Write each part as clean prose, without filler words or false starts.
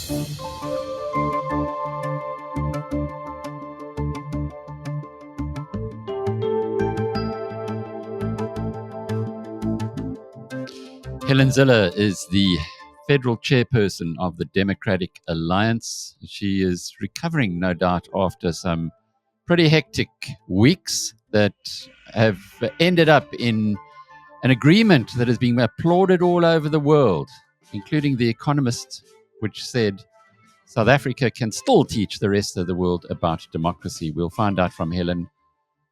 Helen Zille is the Federal Chairperson of the Democratic Alliance. She is recovering, no doubt, after some pretty hectic weeks that have ended up in an agreement that has been applauded all over the world, including The Economist, which said South Africa can still teach the rest of the world about democracy. We'll find out from Helen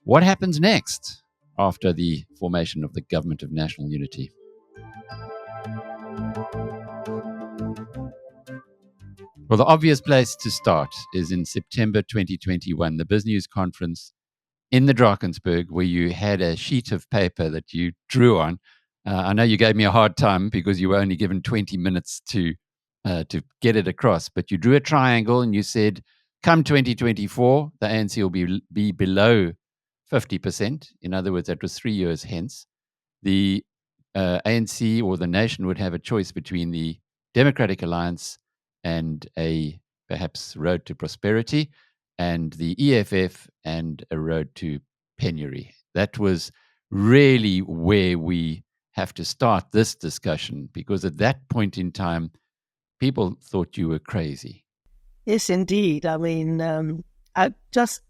what happens next after the formation of the Government of National Unity. Well, the obvious place to start is in September 2021, the BizNews conference in the Drakensberg, where you had a sheet of paper that you drew on. I know you gave me a hard time because you were only given 20 minutes to get it across, but you drew a triangle and you said, come 2024, the ANC will be below 50%. In other words, that was 3 years hence. The ANC or the nation would have a choice between the Democratic Alliance and a perhaps road to prosperity, and the EFF and a road to penury. That was really where we have to start this discussion, because at that point in time, people thought you were crazy. Yes, indeed. I mean, I just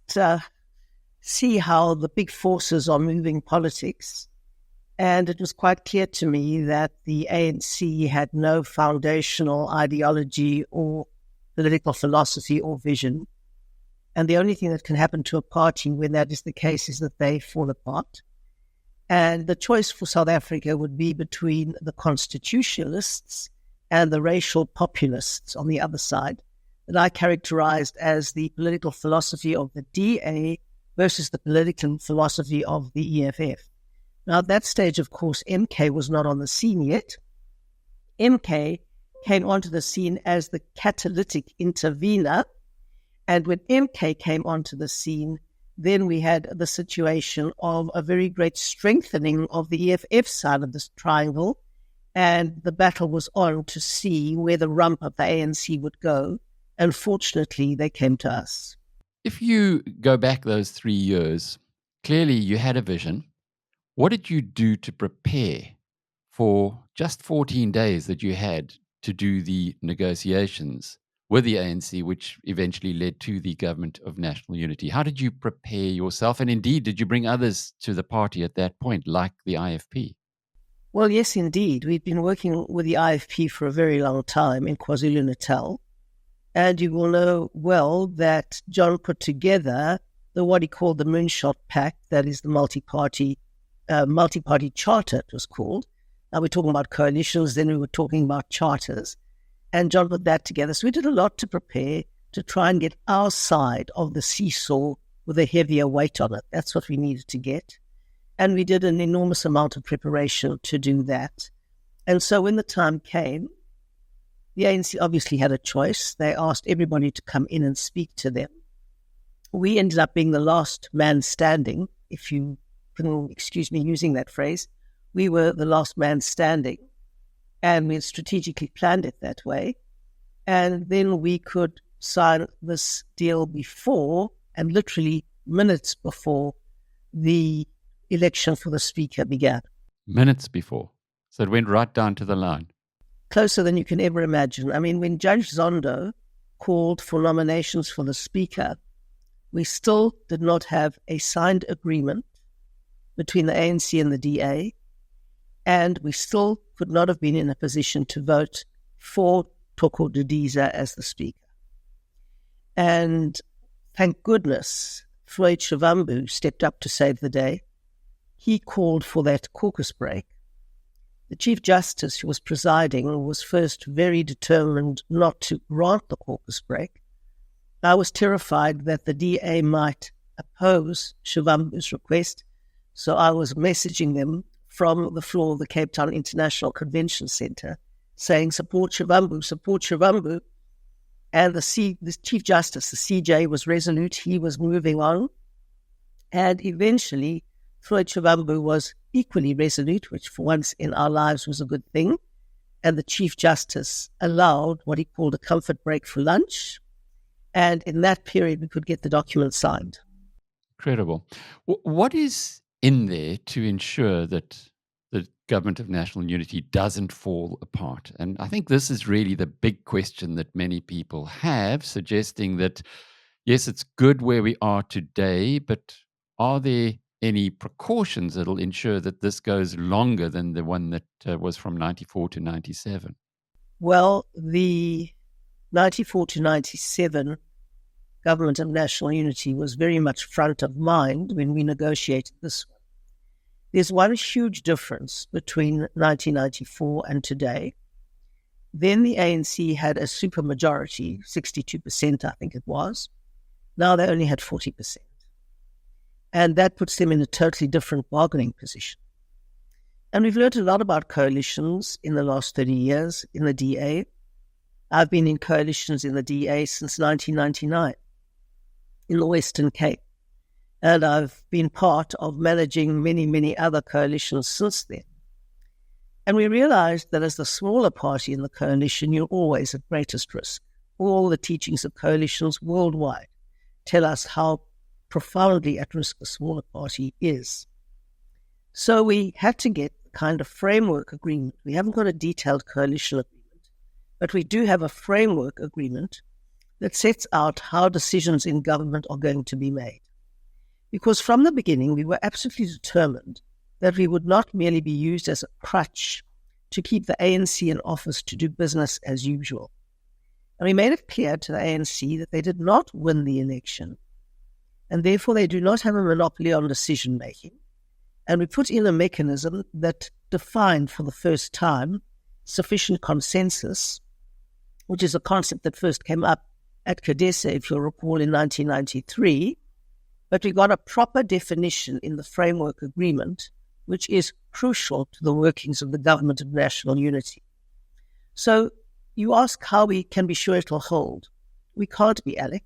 see how the big forces are moving politics. And it was quite clear to me that the ANC had no foundational ideology or political philosophy or vision. And the only thing that can happen to a party when that is the case is that they fall apart. And the choice for South Africa would be between the constitutionalists and the racial populists on the other side, that I characterized as the political philosophy of the DA versus the political philosophy of the EFF. Now, at that stage, of course, MK was not on the scene yet. MK came onto the scene as the catalytic intervener. And when MK came onto the scene, then we had the situation of a very great strengthening of the EFF side of this triangle. And the battle was on to see where the rump of the ANC would go. And fortunately, they came to us. If you go back those 3 years, clearly you had a vision. What did you do to prepare for just 14 days that you had to do the negotiations with the ANC, which eventually led to the Government of National Unity? How did you prepare yourself? And indeed, did you bring others to the party at that point, like the IFP? Well, yes, indeed. We'd been working with the IFP for a very long time in KwaZulu-Natal. And you will know well that John put together what he called the Moonshot Pact, that is the multi-party charter, it was called. Now we're talking about coalitions, then we were talking about charters. And John put that together. So we did a lot to prepare to try and get our side of the seesaw with a heavier weight on it. That's what we needed to get. And we did an enormous amount of preparation to do that. And so when the time came, the ANC obviously had a choice. They asked everybody to come in and speak to them. We ended up being the last man standing, if you can excuse me using that phrase. We were the last man standing, and we had strategically planned it that way. And then we could sign this deal before, and literally minutes before, the election for the Speaker began. Minutes before. So it went right down to the line. Closer than you can ever imagine. I mean, when Judge Zondo called for nominations for the Speaker, we still did not have a signed agreement between the ANC and the DA, and we still could not have been in a position to vote for Toko Didiza as the Speaker. And thank goodness, Floyd Shivambu stepped up to save the day. He called for that caucus break. The Chief Justice who was presiding was first very determined not to grant the caucus break. I was terrified that the DA might oppose Shivambu's request, so I was messaging them from the floor of the Cape Town International Convention Centre saying, support Shivambu, support Shivambu. And the Chief Justice, the CJ, was resolute. He was moving on. And eventually, Floyd Shivambu was equally resolute, which for once in our lives was a good thing. and the Chief Justice allowed what he called a comfort break for lunch. And in that period, we could get the document signed. Incredible. What is in there to ensure that the government of national unity doesn't fall apart? And I think this is really the big question that many people have, suggesting that, yes, it's good where we are today, but are there any precautions that will ensure that this goes longer than the one that was from 94 to 97? Well, the 94 to 97 government of national unity was very much front of mind when we negotiated this one. There's one huge difference between 1994 and today. Then the ANC had a supermajority, 62%, I think it was. Now they only had 40%. And that puts them in a totally different bargaining position. And we've learned a lot about coalitions in the last 30 years in the DA. I've been in coalitions in the DA since 1999 in the Western Cape. And I've been part of managing many, many other coalitions since then. And we realized that as the smaller party in the coalition, you're always at greatest risk. All the teachings of coalitions worldwide tell us how profoundly at risk the smaller party is. So we had to get the kind of framework agreement. We haven't got a detailed coalition agreement, but we do have a framework agreement that sets out how decisions in government are going to be made. Because from the beginning, we were absolutely determined that we would not merely be used as a crutch to keep the ANC in office to do business as usual. And we made it clear to the ANC that they did not win the election, and therefore they do not have a monopoly on decision-making. And we put in a mechanism that defined for the first time sufficient consensus, which is a concept that first came up at Cadessa, if you'll recall, in 1993. But we got a proper definition in the framework agreement, which is crucial to the workings of the government of national unity. So you ask how we can be sure it will hold. We can't be, Alec.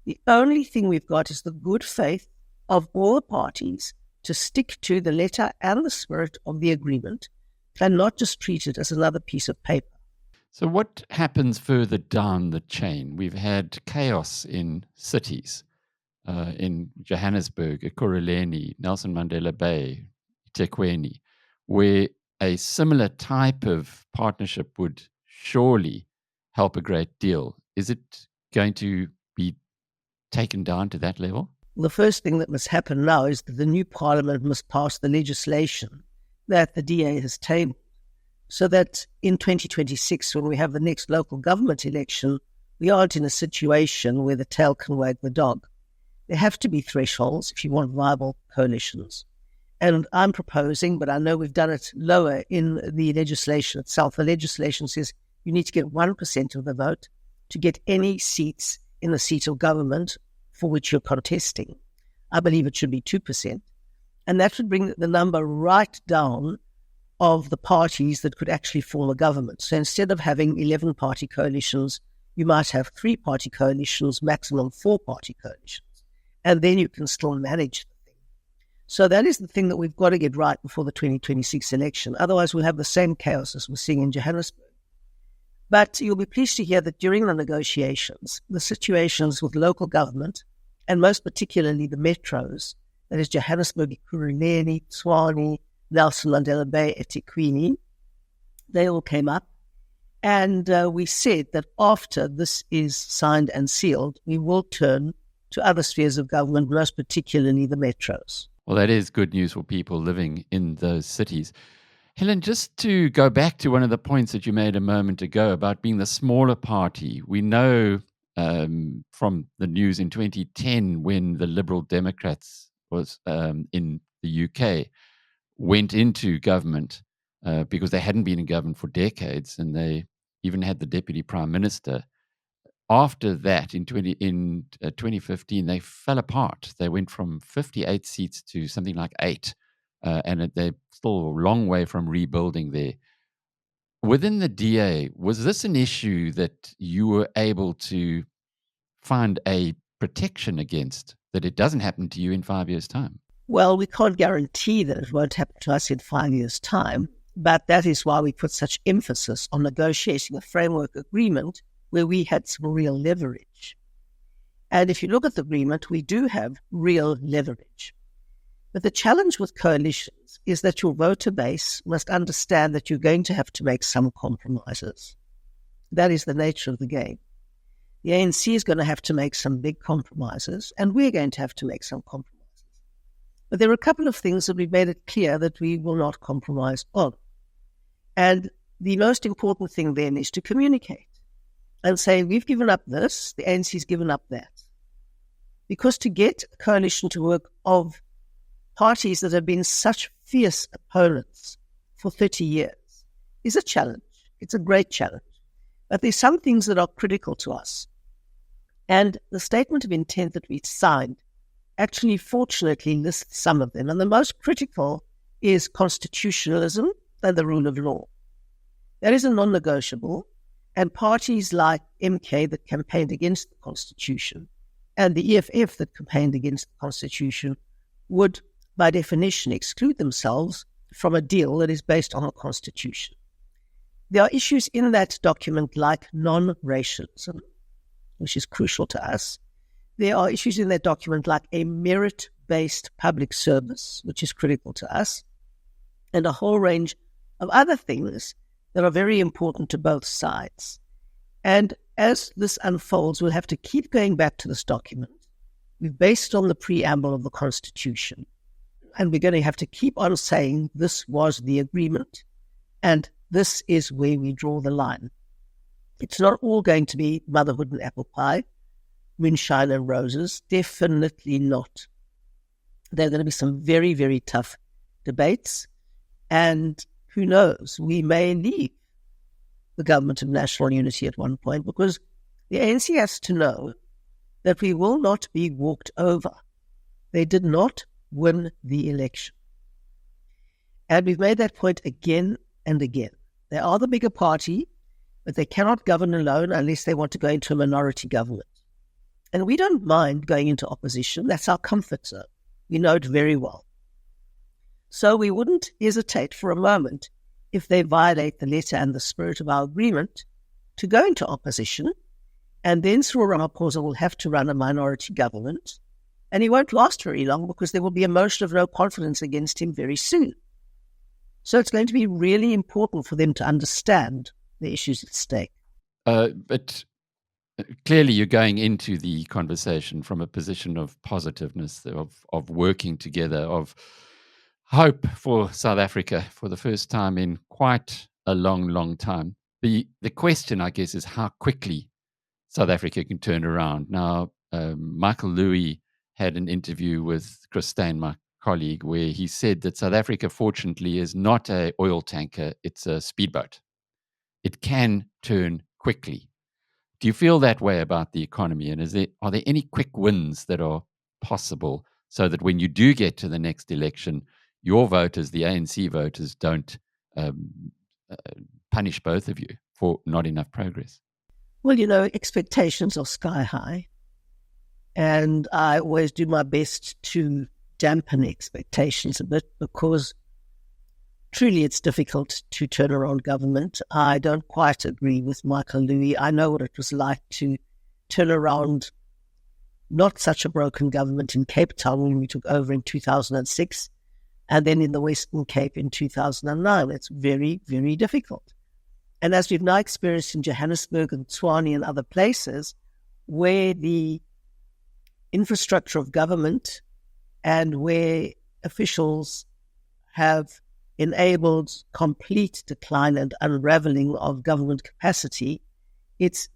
The only thing we've got is the good faith of all the parties to stick to the letter and the spirit of the agreement and not just treat it as another piece of paper. So what happens further down the chain? We've had chaos in cities, in Johannesburg, Ekurhuleni, Nelson Mandela Bay, eThekwini, where a similar type of partnership would surely help a great deal. Is it going to be taken down to that level? The first thing that must happen now is that the new parliament must pass the legislation that the DA has tabled, so that in 2026, when we have the next local government election, we aren't in a situation where the tail can wag the dog. There have to be thresholds if you want viable coalitions. And I'm proposing, but I know we've done it lower in the legislation itself. The legislation says you need to get 1% of the vote to get any seats in the seat of government for which you're contesting. I believe it should be 2%. And that would bring the number right down of the parties that could actually form a government. So instead of having 11-party coalitions, you might have 3-party coalitions, maximum 4-party coalitions. And then you can still manage the thing. So that is the thing that we've got to get right before the 2026 election. Otherwise, we'll have the same chaos as we're seeing in Johannesburg. But you'll be pleased to hear that during the negotiations, the situations with local government, and most particularly the metros, that is Johannesburg, Ekurhuleni, Tshwane, Nelson Mandela Bay, eThekwini, they all came up. And we said that after this is signed and sealed, we will turn to other spheres of government, most particularly the metros. Well, that is good news for people living in those cities. Helen, just to go back to one of the points that you made a moment ago about being the smaller party, we know from the news in 2010 when the Liberal Democrats was in the UK, went into government because they hadn't been in government for decades, and they even had the deputy prime minister. After that, in 2015, they fell apart. They went from 58 seats to something like 8, and they're still a long way from rebuilding there. Within the DA, was this an issue that you were able to find a protection against, that it doesn't happen to you in 5 years' time? Well, we can't guarantee that it won't happen to us in 5 years' time. But that is why we put such emphasis on negotiating a framework agreement where we had some real leverage. And if you look at the agreement, we do have real leverage. But the challenge with coalitions is that your voter base must understand that you're going to have to make some compromises. That is the nature of the game. The ANC is going to have to make some big compromises, and we're going to have to make some compromises. But there are a couple of things that we've made it clear that we will not compromise on. And the most important thing then is to communicate and say, we've given up this, the ANC's given up that. Because to get a coalition to work of parties that have been such fierce opponents for 30 years is a challenge. It's a great challenge. But there's some things that are critical to us. And the statement of intent that we signed actually, fortunately, lists some of them. And the most critical is constitutionalism and the rule of law. That is a non-negotiable. And parties like MK that campaigned against the Constitution and the EFF that campaigned against the Constitution would, by definition, exclude themselves from a deal that is based on the Constitution. There are issues in that document like non-racialism, which is crucial to us. There are issues in that document like a merit-based public service, which is critical to us, and a whole range of other things that are very important to both sides. And as this unfolds, we'll have to keep going back to this document. We've based on the preamble of the Constitution, and we're going to have to keep on saying this was the agreement, and this is where we draw the line. It's not all going to be motherhood and apple pie, moonshine and roses. Definitely not. There are going to be some very, very tough debates. And who knows, we may leave the government of national unity at one point because the ANC has to know that we will not be walked over. They did not win the election. And we've made that point again and again. They are the bigger party, but they cannot govern alone unless they want to go into a minority government. And we don't mind going into opposition. That's our comfort zone. We know it very well. So we wouldn't hesitate for a moment if they violate the letter and the spirit of our agreement to go into opposition. And then Cyril Ramaphosa will have to run a minority government. And he won't last very long because there will be a motion of no confidence against him very soon. So it's going to be really important for them to understand the issues at stake. But clearly you're going into the conversation from a position of positiveness, of working together, of hope for South Africa for the first time in quite a long, long time. The question, I guess, is how quickly South Africa can turn around. Now, Michael Louis had an interview with Chris Steyn, my colleague, where he said that South Africa, fortunately, is not an oil tanker, it's a speedboat. It can turn quickly. Do you feel that way about the economy? And are there any quick wins that are possible so that when you do get to the next election, your voters, the ANC voters, don't punish both of you for not enough progress? Well, expectations are sky high. And I always do my best to dampen expectations a bit because truly it's difficult to turn around government. I don't quite agree with Michael Louis. I know what it was like to turn around not such a broken government in Cape Town when we took over in 2006 and then in the Western Cape in 2009. It's very, very difficult. And as we've now experienced in Johannesburg and Tshwane and other places where the infrastructure of government and where officials have enabled complete decline and unraveling of government capacity, it's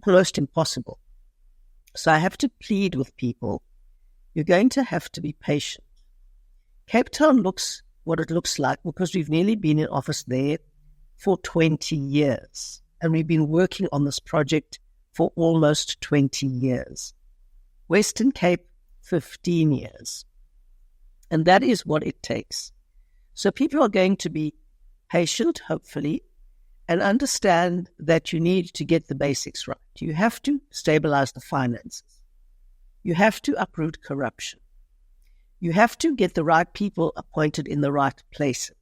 almost impossible. So I have to plead with people, you're going to have to be patient. Cape Town looks what it looks like because we've nearly been in office there for 20 years. And we've been working on this project for almost 20 years. Western Cape, 15 years. And that is what it takes. So people are going to be patient, hopefully, and understand that you need to get the basics right. You have to stabilize the finances. You have to uproot corruption. You have to get the right people appointed in the right places.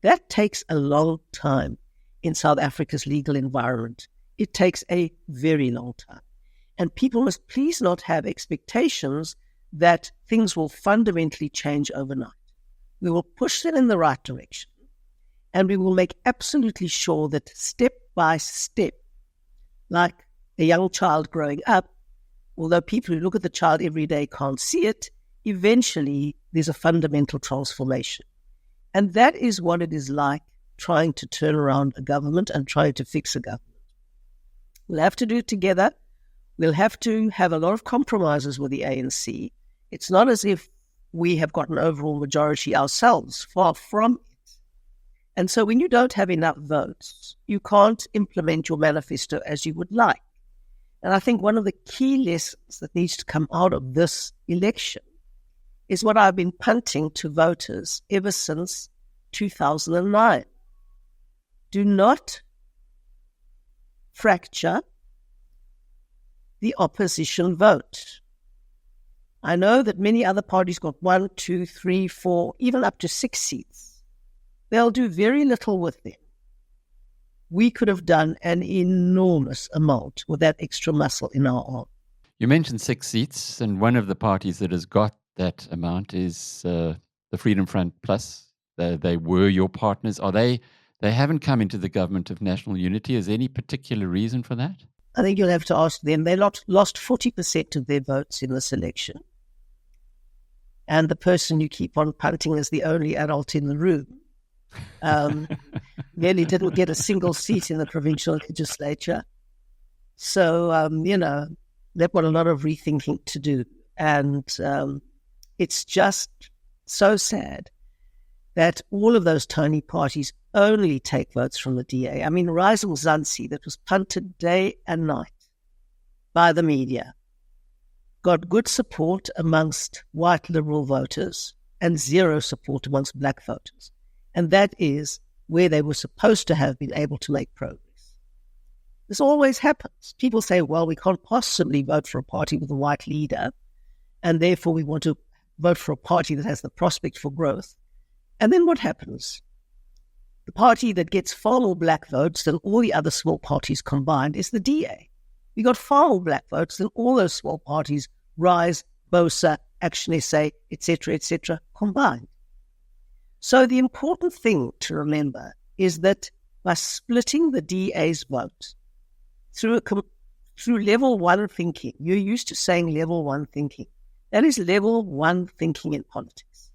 That takes a long time in South Africa's legal environment. It takes a very long time. And people must please not have expectations that things will fundamentally change overnight. We will push them in the right direction, and we will make absolutely sure that step by step, like a young child growing up, although people who look at the child every day can't see it, eventually there's a fundamental transformation. And that is what it is like trying to turn around a government and trying to fix a government. We'll have to do it together. We'll have to have a lot of compromises with the ANC. It's not as if we have got an overall majority ourselves, far from it. And so when you don't have enough votes, you can't implement your manifesto as you would like. And I think one of the key lessons that needs to come out of this election is what I've been punting to voters ever since 2009. Do not fracture the opposition vote. I know that many other parties got 1, 2, 3, 4, even up to 6 seats. They'll do very little with them. We could have done an enormous amount with that extra muscle in our arm. You mentioned 6 seats, and one of the parties that has got that amount is the Freedom Front Plus. They were your partners. They haven't come into the government of national unity. Is there any particular reason for that? I think you'll have to ask them. They lost 40% of their votes in this election. And the person you keep on punting as the only adult in the room nearly didn't get a single seat in the provincial legislature. So, they've got a lot of rethinking to do. And it's just so sad that all of those tiny parties only take votes from the DA. I mean, Rising Mzansi, that was punted day and night by the media, got good support amongst white liberal voters and zero support amongst black voters. And that is where they were supposed to have been able to make progress. This always happens. People say, well, we can't possibly vote for a party with a white leader, and therefore we want to vote for a party that has the prospect for growth. And then what happens? The party that gets far more black votes than all the other small parties combined is the DA. We got far more black votes than all those small parties, Rise, BOSA, Action SA, etc., combined. So the important thing to remember is that by splitting the DA's vote through level 1 thinking, you're used to saying level 1 thinking. That is level 1 thinking in politics.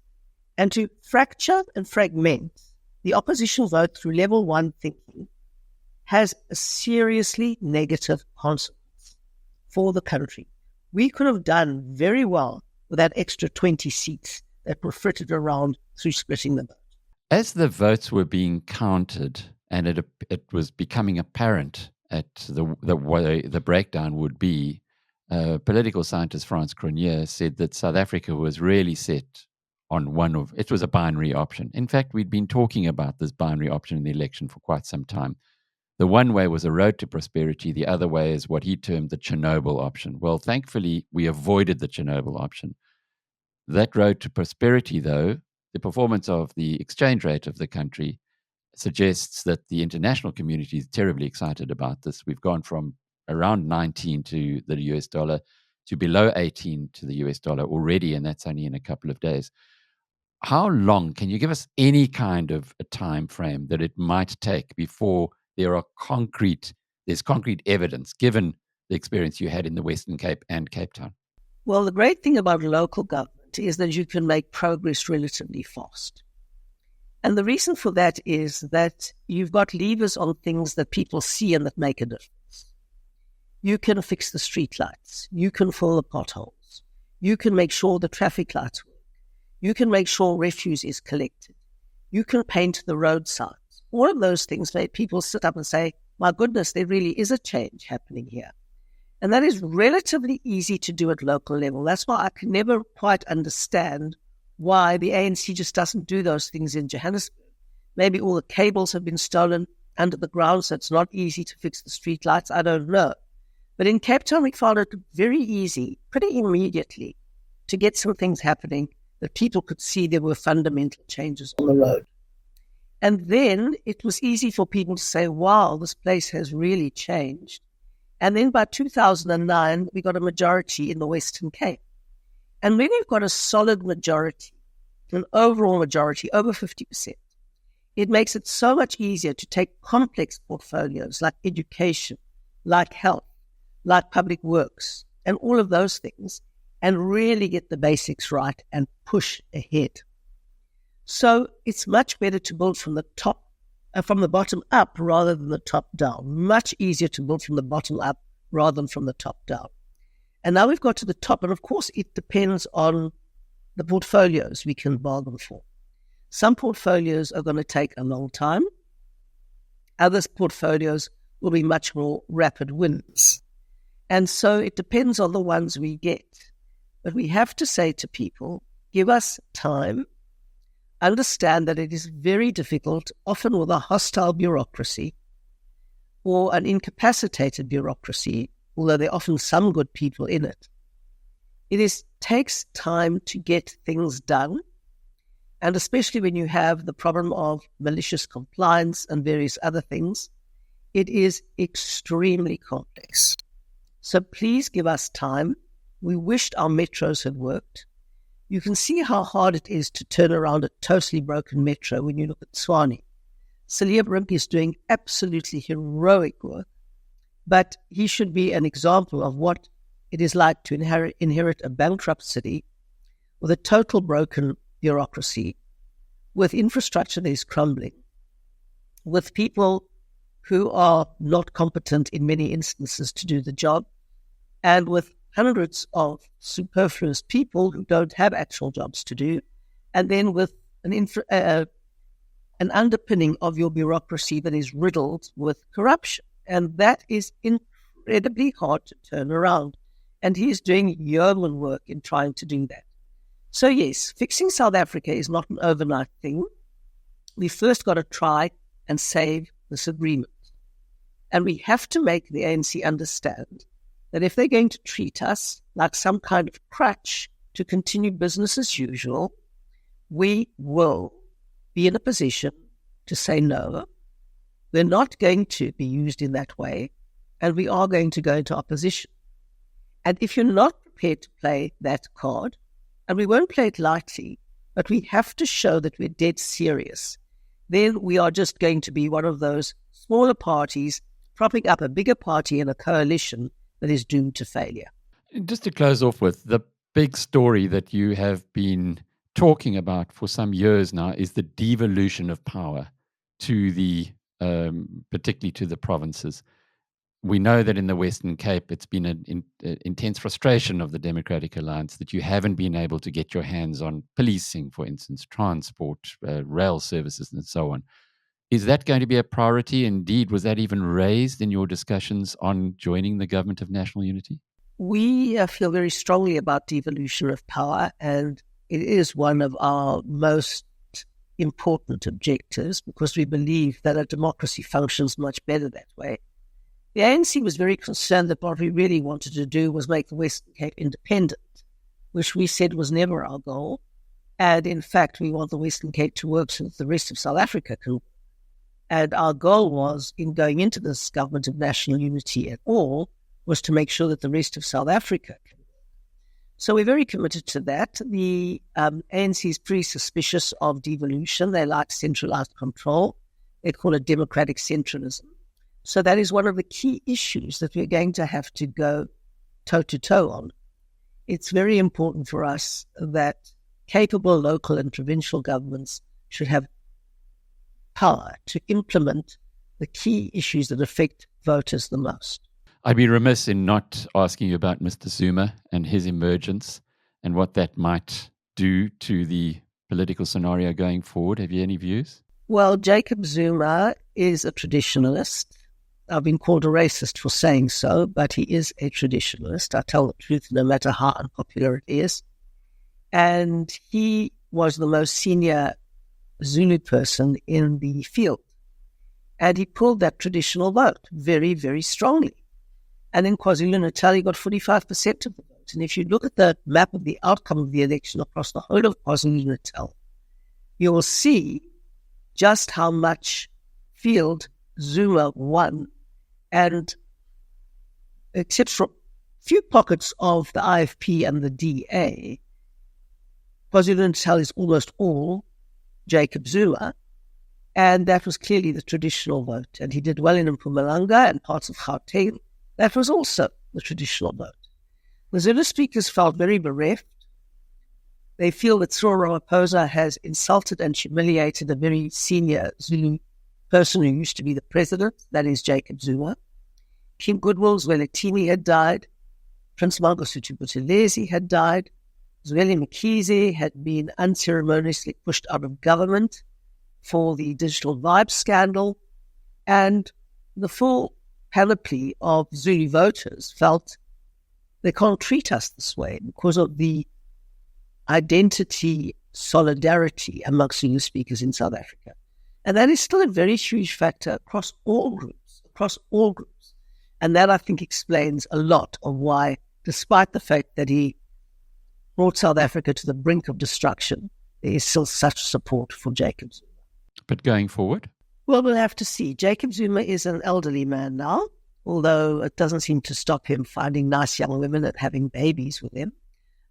And to fracture and fragment the opposition vote through level 1 thinking has a seriously negative consequence for the country. We could have done very well with that extra 20 seats that were frittered around through splitting the vote. As the votes were being counted and it was becoming apparent at the way the breakdown would be, political scientist Frans Cronje said that South Africa was really set on it was a binary option. In fact, we'd been talking about this binary option in the election for quite some time. The one way was a road to prosperity. The other way is what he termed the Chernobyl option. Well, thankfully, we avoided the Chernobyl option. That road to prosperity, though, the performance of the exchange rate of the country suggests that the international community is terribly excited about this. We've gone from around 19 to the US dollar to below 18 to the US dollar already, and that's only in a couple of days. How long, can you give us any kind of a time frame that it might take before there's concrete evidence, given the experience you had in the Western Cape and Cape Town? Well, the great thing about local government is that you can make progress relatively fast. And the reason for that is that you've got levers on things that people see and that make a difference. You can fix the streetlights. You can fill the potholes. You can make sure the traffic lights work. You can make sure refuse is collected. You can paint the road signs. All of those things make people sit up and say, my goodness, there really is a change happening here. And that is relatively easy to do at local level. That's why I can never quite understand why the ANC just doesn't do those things in Johannesburg. Maybe all the cables have been stolen under the ground, so it's not easy to fix the streetlights. I don't know. But in Cape Town, we found it very easy, pretty immediately, to get some things happening that people could see there were fundamental changes on the road. And then it was easy for people to say, wow, this place has really changed. And then by 2009, we got a majority in the Western Cape. And when you've got a solid majority, an overall majority, over 50%, it makes it so much easier to take complex portfolios like education, like health, like public works, and all of those things, and really get the basics right and push ahead. So it's much better to build from the bottom up rather than the top down. Much easier to build from the bottom up rather than from the top down. And now we've got to the top, and of course it depends on the portfolios we can bargain for. Some portfolios are going to take a long time. Other portfolios will be much more rapid wins. And so it depends on the ones we get. But we have to say to people, give us time. Understand that it is very difficult, often with a hostile bureaucracy or an incapacitated bureaucracy, although there are often some good people in it. It takes time to get things done, and especially when you have the problem of malicious compliance and various other things, it is extremely complex. So please give us time. We wished our metros had worked. You can see how hard it is to turn around a totally broken metro when you look at Tshwane. Celia Brimke is doing absolutely heroic work, but he should be an example of what it is like to inherit a bankrupt city with a total broken bureaucracy, with infrastructure that is crumbling, with people who are not competent in many instances to do the job, and with hundreds of superfluous people who don't have actual jobs to do, and then with an underpinning of your bureaucracy that is riddled with corruption. And that is incredibly hard to turn around. And he is doing yeoman work in trying to do that. So yes, fixing South Africa is not an overnight thing. We first got to try and save this agreement. And we have to make the ANC understand that if they're going to treat us like some kind of crutch to continue business as usual, we will be in a position to say no. We're not going to be used in that way, and we are going to go into opposition. And if you're not prepared to play that card, and we won't play it lightly, but we have to show that we're dead serious, then we are just going to be one of those smaller parties propping up a bigger party in a coalition that is doomed to failure. Just to close off with, the big story that you have been talking about for some years now is the devolution of power to the, particularly to the provinces. We know that in the Western Cape, it's been an intense frustration of the Democratic Alliance that you haven't been able to get your hands on policing, for instance, transport, rail services, and so on. Is that going to be a priority? Indeed, was that even raised in your discussions on joining the government of national unity? We feel very strongly about devolution of power, and it is one of our most important objectives because we believe that a democracy functions much better that way. The ANC was very concerned that what we really wanted to do was make the Western Cape independent, which we said was never our goal. And in fact, we want the Western Cape to work so that the rest of South Africa can work. And our goal was, in going into this government of national unity at all, was to make sure that the rest of South Africa can work. So we're very committed to that. The ANC is pretty suspicious of devolution. They like centralized control. They call it democratic centralism. So that is one of the key issues that we're going to have to go toe-to-toe on. It's very important for us that capable local and provincial governments should have power to implement the key issues that affect voters the most. I'd be remiss in not asking you about Mr. Zuma and his emergence and what that might do to the political scenario going forward. Have you any views? Well, Jacob Zuma is a traditionalist. I've been called a racist for saying so, but he is a traditionalist. I tell the truth no matter how unpopular it is. And he was the most senior Zulu person in the field. And he pulled that traditional vote very, very strongly. And in KwaZulu-Natal, he got 45% of the vote. And if you look at the map of the outcome of the election across the whole of KwaZulu-Natal, you will see just how much field Zuma won. And except for a few pockets of the IFP and the DA, KwaZulu-Natal is almost all Jacob Zuma. And that was clearly the traditional vote. And he did well in Mpumalanga and parts of Gauteng. That was also the traditional vote. The Zulu speakers felt very bereft. They feel that Cyril Ramaphosa has insulted and humiliated a very senior Zulu person who used to be the president, that is Jacob Zuma. Kim Goodwill's Zweletini had died. Prince Mangosuthu Buthelezi had died. Zweli Mkhize had been unceremoniously pushed out of government for the digital vibe scandal. And the full panoply of Zulu voters felt they can't treat us this way because of the identity solidarity amongst Zulu speakers in South Africa. And that is still a very huge factor across all groups. And that, I think, explains a lot of why, despite the fact that he brought South Africa to the brink of destruction, there is still such support for Jacob Zuma. But going forward? Well, we'll have to see. Jacob Zuma is an elderly man now, although it doesn't seem to stop him finding nice young women and having babies with them.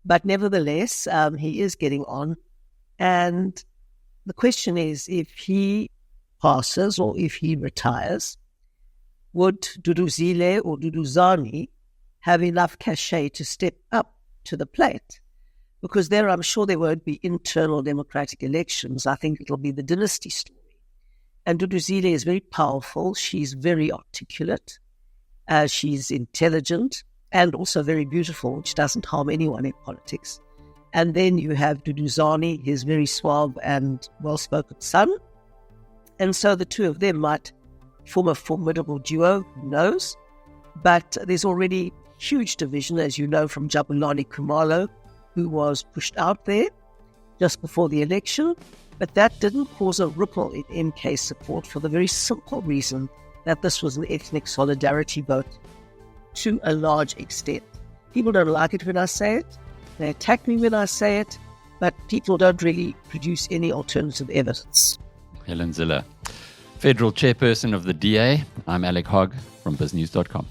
But nevertheless, he is getting on. And the question is, if he passes or if he retires, would Duduzile or Duduzane have enough cachet to step up to the plate? Because there, I'm sure there won't be internal democratic elections. I think it'll be the dynasty story. And Duduzile is very powerful. She's very articulate. She's intelligent and also very beautiful, which doesn't harm anyone in politics. And then you have Duduzane, his very suave and well-spoken son. And so the two of them might form a formidable duo, who knows? But there's already huge division, as you know, from Jabulani Khumalo, who was pushed out there just before the election. But that didn't cause a ripple in MK support for the very simple reason that this was an ethnic solidarity vote to a large extent. People don't like it when I say it. They attack me when I say it, but people don't really produce any alternative evidence. Helen Zille, Federal Chairperson of the DA. I'm Alec Hogg from BizNews.com.